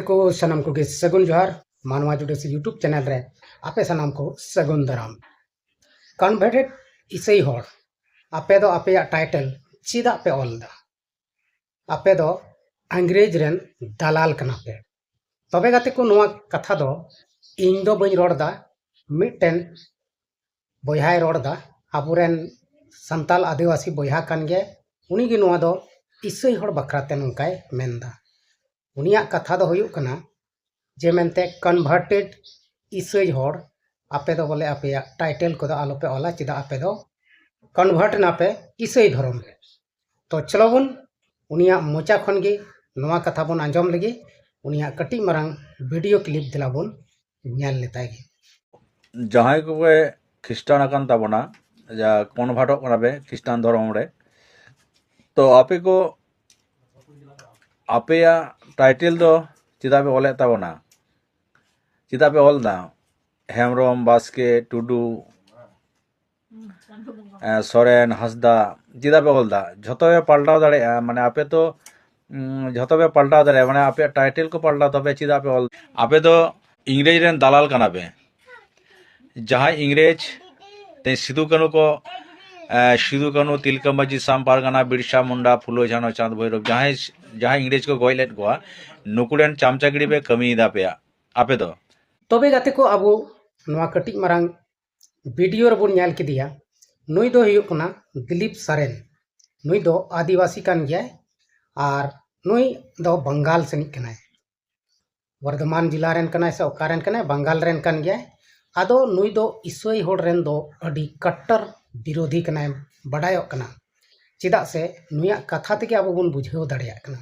को सनम को सगुन जोहार मानवा जुड़े से यूट्यूब चैनल रे आपे सनम को सगुन दाराम कन्वर्टेड इसाई होड़ आपे दो आपे टाइटल चीदा पे ऑलदा आपे दो अंग्रेज रेन दलाल कना पे तबे गाते को नोआ कथा दो इन दो बई रोड़दा मिटन बोयहाय रोड़दा आबुरेन संताल आदिवासी बोयहा कान गे उनी गे नोआ दो इसाई होड़ बखराते नंकाय मेंदा उनिया कथा दो हुयुक कना जे मेनते कन्वर्टेड इसाई होड़ आपे दो बोले आपे टाइटल को दो आलोपे ऑला चिदा आपे दो कन्वर्ट नापे इसाई धर्म तो चलो बुन उनिया मोचा खन गे नोआ कथा बुन आंजम लगी उनिया कटी मरंग वीडियो क्लिप दिला बुन ᱧᱮᱞ लेताय गे जहां को ख्रिस्टान आकान ताबोना जा कन्वर्टक कना बे ख्रिस्टान धर्म रे तो आपे को आपेया टाइटल दो चिदा पे ऑले ताबोना चिदा पे ऑल दा हेमरम बास्के टुडू सोरेन हसदा चिदा पे ऑल दा झतो पे पलटाव दाड़े माने आपे तो झतो पे पलटाव दाड़े माने आपे टाइटल को पलटाव तबे चिदा पे ऑल आपे तो इंग्रेज रेन दलाल कना पे जहां इंग्रेज ते सिदु कानू को सिदु कानू तिलका माजी साम पारगाना बिरसा मुंडा फुलो झानो चांद भैरव जहां इंग्रेज को गॉयलेट गोवा नुकुरेन चामचागिड़ी पे कमी दा पे आपे दो तबे गाते को अब नोआ कटी मरंग वीडियो रे बुन ᱧᱮल किदिया नुई दो हुयुक कना दिलीप सरेन नुई दो आदिवासी कान गया और नुई दो बंगाल सेनिक कनाय वर्धमान जिला रेन कनाय से ओकारेन कनाय बंगाल रेन कान गया आदो नुई दो इसाई होड़ रेन दो अडी कट्टर विरोधी कनाय बडायोक कना चिदा से नुया कथा तेगे अब बुन बुझाव दाड़िया कना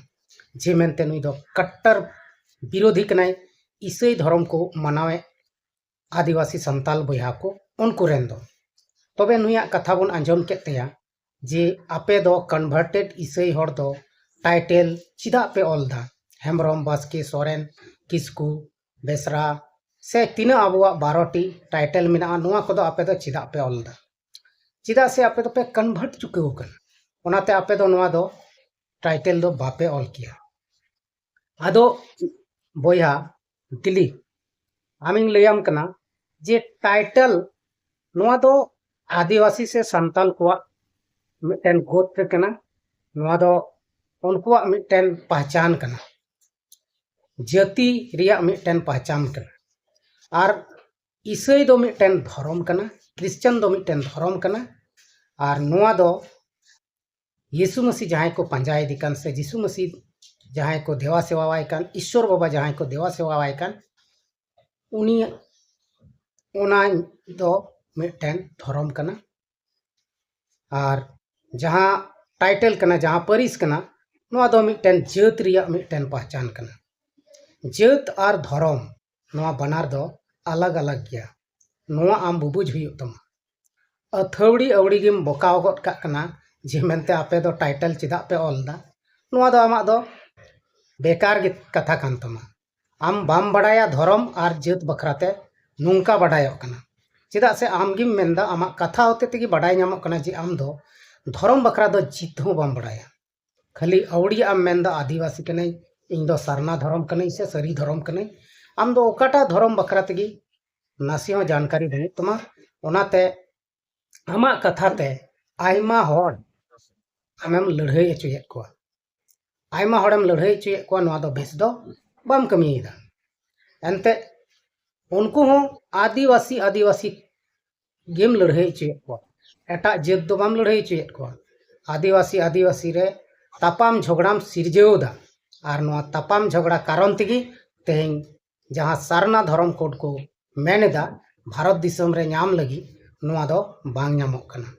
जे मेनते नुई दो कट्टर विरोधी कनाय इसाई धर्म को मनावे आदिवासी संताल बोया को उनको रेन दो तबे नुया कथा बुन आंजम केतेया जे आपे दो कन्वर्टेड इसाई होड़ दो टाइटल चिदा पे ऑलदा हेमरम बास्के सोरेन किस्कू बेसरा से तीना अबुआ 12टी टाइटल मिना नुआ को दो आपे दो चिदा पे ऑलदा चिदा से आपे दो पे कन्वर्ट चुके कन ओनाते आपे दो नुआ दो टाइटल दो बापे ऑल किया आदो बोया दिली आमिंग लैयाम कना जे टाइटल नुआ दो आदिवासी से संताल को मिटन गोत्र कना नुआ दो उनको मिटन पहचान कना जाति रिया मिटन पहचान कना और इसाई दो मिटन धर्म कना क्रिश्चियन दो मिटन धर्म कना और नुआ दो यीशु मसीह जहां को पंजाय दिकन से यीशु मसीह जहां को देवा सेवावाय कान ईश्वर बाबा जहां को देवा सेवावाय कान उनी ओना दो मिटन धर्म कना और जहां टाइटल कना जहां परिस कना नुआ दो मिटन जात रिया मिटन पहचान कना जात और धर्म नुआ बनार दो अलग अलग गया नुआ आम बुबुज हुयुक तमा अथौड़ी अवड़ी गिम बोकाव गद का कना जे मेनते आपे दो टाइटल चिदा पे ऑलदा नुआ दो आमा दो बेकार गे कथा कान तमा आम बाम बडाया धर्म और जात बखराते नुंका बडायोक कना चिदा से आम गिम मेनदा आमा कथा होते तेगी बडाय नामक कना जे आम दो धर्म बखरा दो जित हो बाम बडाया खाली अवड़ी आम मेनदा आदिवासी कने इन दो सरना धर्म कने से सरी धर्म कने आम दो ओकाटा धर्म बखरा तेगी नासी हो जानकारी बनु तमा ओनाते आमा कथाते आयमा होड़ आमेम लड़ाई अचुयेत को आयमा होड़म लड़ाई अचुयेत को नोआ दो बेस दो बाम कमियेदा एनते उनको हो आदिवासी आदिवासी गेम लड़ाई अचुयेत को एटा जात दो बाम लड़ाई अचुयेत को आदिवासी आदिवासी रे तापाम झगड़ाम सिरजेवदा और नोआ तापाम झगड़ा कारण तेगी तेहें जहां सारना धर्म कोड को मेनेदा भारत दिसम रे नाम लगी नुआ दो बांग नामक कना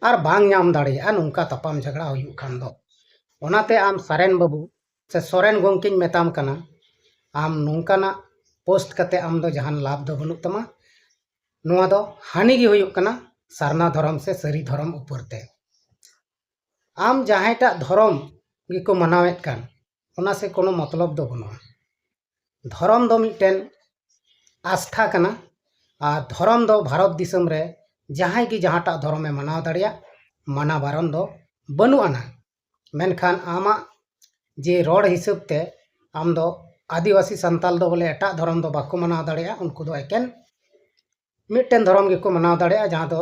और बांग नाम दाड़िया नुंका तपाम झगड़ा हुयुक खान दो ओनाते आम सरेन बाबू से सोरेन गोंकिन मेताम कना आम नुंकाना पोस्ट कते आम दो जहान लाभ दो बनुक तमा नुआ दो हानि गी हुयुक कना सरना धर्म से सरी धर्म ऊपरते आम जहांटा धर्म गी को मनावेत कान ओना से कोनो मतलब दो बनुआ धर्म दो मिटन आस्था कना और धर्म दो भारत दिसम रे जहां की जहांटा धर्म में मनाव दाड़िया माना बारन दो बनु आना मेनखान आमा जे रोड हिसाब ते आम दो आदिवासी संताल दो बोले एटा धर्म दो बाको मनाव दाड़ेया उनको दो एकेन मिट्टन धर्म गेको मनाव दाड़ेया जहाँ दो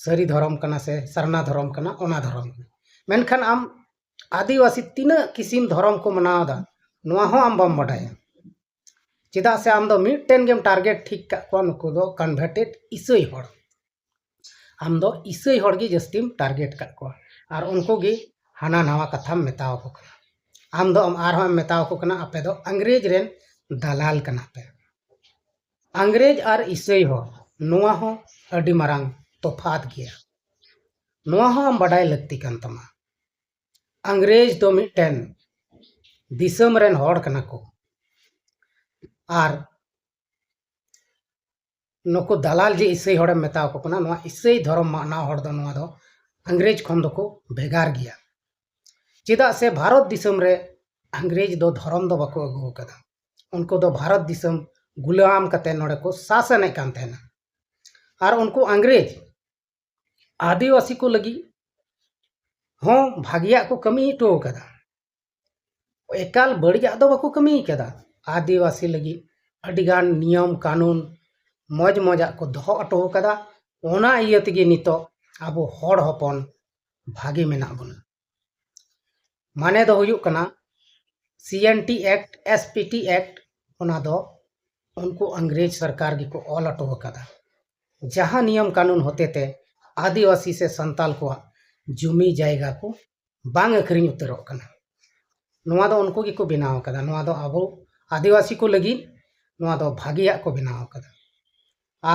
सरी धर्म कना से सरना धर्म कना ओना धर्म मेनखान आम आदिवासी तीना किसिम धर्म को मनाव दा नोआ हो आम बम बडाया चेदा से आम दो मिट्टन गेम टारगेट ठीक का को नुको दो कन्वर्टेड इसाई हड़ आम दो इसाई हड़ गे जस्तीम टारगेट का को और उनको गे हाना नवा कथा मेताव को कना आम दो आरहम मेताव को कना आपे दो अंग्रेज रेन दलाल कना पे अंग्रेज और इसाई हो नोआ हो अडी मारांग तोफात गया नोआ हो आम बडाय लगती कान तमा अंग्रेज दो मिट्टन दिसम रेन हड़ कना को और नुको दलाल जे इसाई हड़े मेताव को कना नोआ इसाई धर्म माना हड़ दो नोआ दो अंग्रेज खन दो को भेगार गया चेदा से भारत दिसम रे अंग्रेज दो धर्म दो बाको अगु कदा उनको दो भारत दिसम गुलाम कते नोड़े को शासन कान तेना और उनको अंग्रेज आदिवासी को लगी हों भागिया को कमी टो कदा एकाल बड़िया दो बाको कमी कदा आदिवासी लगी अडिगान नियम कानून मौज मौजा को दोहो अटो कदा ओना इये तेगे नितो आबो हड़ हपन भागी मेना बना माने दो हुयुक कना CNT एक्ट SPT एक्ट ओना दो उनको अंग्रेज सरकार गी को ऑल अटो कदा जहां नियम कानून होते थे आदिवासी से संताल को जुमी जायगा को बांग अखरिंग उतरो कना नोआ दो उनको गी को बनाव कदा नोआ दो आबो आदिवासी को लगी नोआ दो भागिया को बनाव कदा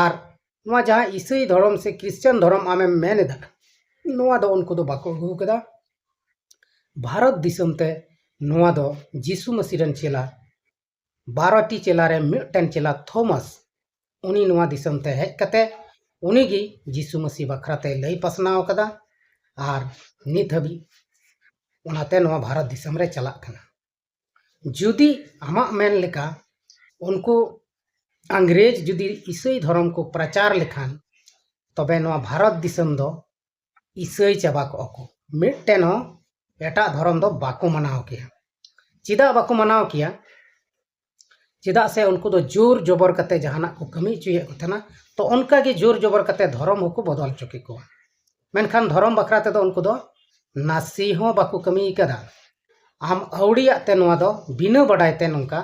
और नोआ जहां ईसाई धर्म से क्रिश्चियन धर्म आमे मेन दा नोआ दो उनको दो बाको अगु कदा भारत दिसम ते नोआ दो जीसु मसीह रन चेला 12टी चेला रे मिट्टन चेला थॉमस उनी नोआ दिसम ते हेज कते उनी गी जीसु मसीह बखराते लई पसनाव कदा और नित हबी उनाते नोआ भारत दिसम रे चला कना जुदी आमा मेन लेका उनको अंग्रेज जुदी ईसाई धर्म को प्रचार लेखान तबे नोआ भारत दिसम दो ईसाई चाबा को मिट्टन हो एटा धर्म दो बाको मनाव किया चिदा बाको मनाव किया चिदा से उनको दो जोर जबर कते जहाना को कमी चुये को तना तो उनका के जोर जबर कते धर्म को बदल चुके को मेनखान धर्म बखराते दो उनको दो नासी हो बाको कमी कदा आम औड़िया ते नोआ दो बिना बडायते नोंका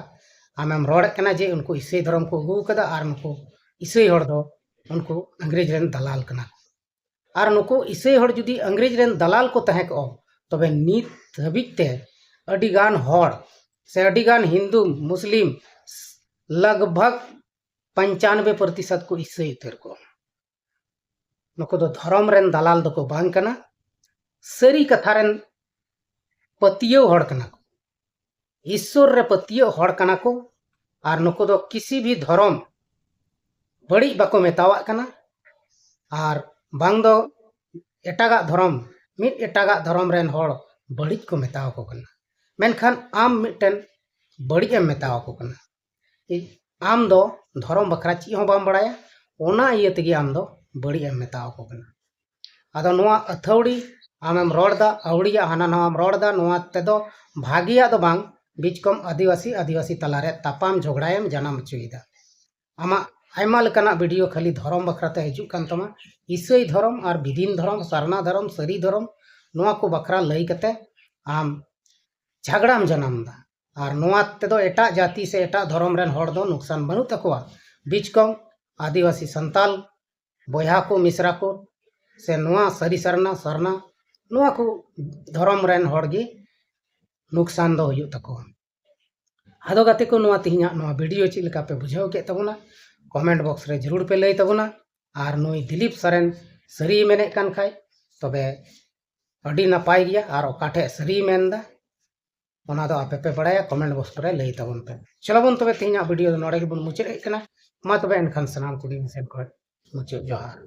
आमेम रोड कना जे उनको ईसाई धर्म को अगु कदा और नुको ईसाई हड़ दो उनको अंग्रेज रेन दलाल कना और नुको ईसाई हड़ जुदी अंग्रेज रेन दलाल को तहे को तबे नित हबिते अडिगान हड़ से अडिगान हिंदू मुस्लिम लगभग 95% को ईसाई उतर को नुको दो धर्म रेन दलाल दो को बांग कना सरी कथा रेन पतियो हड़ कना को ईश्वर रे पतियो हड़ कना को और नुको दो किसी भी धर्म बड़ी बाको मेतावा कना और बांग दो एटागा धर्म मिट एटागा धर्म रेन हड़ बड़ी को मेताव को कना मेनखान आम मिटन बड़ी एम मेताव को कना आम दो धर्म बखरा ची हो बाम बड़ाया ओना इये तेगे आम दो बड़ी एम मेताव को कना आदो नोआ अथौड़ी आमेम रोड़दा औड़िया हाना नवाम रोड़दा नोआ तेदो भागिया दो बांग बीचकम आदिवासी तलारे तापाम झगड़ाएम जनाम चुईदा आमा आयमा लेकाना वीडियो खाली धर्म बखराते हिजुक कान तमा ईसाई धर्म और बिदीन धर्म सरना धर्म सरी धर्म नोआ को बखरा लई कते आम झगड़ाम जनामदा और नोआ तेदो एटा जाति से एटा धर्म रेन हड़ दो नुकसान बनु तकवा बीचकम आदिवासी संताल बोया को मिश्रा को से नोआ सरी सरना नोआ को धर्म रेन हड़ गे नुकसान दो हुयु तकवा आदो गाते को नोआ तिहिना नोआ वीडियो चेक लेका पे बुझाव के तबना कमेंट बॉक्स रे जरूर पे लई तबना और नुई दिलीप सरेन सरी मेने कान खाय तबे अडी नापाय गया और ओकाठे सरी मेनदा ओना दो आपे पे बड़ाया कमेंट बॉक्स रे लई तबन पे चलो बन तबे तिहिना वीडियो नोडे के बन मुचाद कना मा तबे एनखान सनाम कुडी सेन को मुचाद जोहार।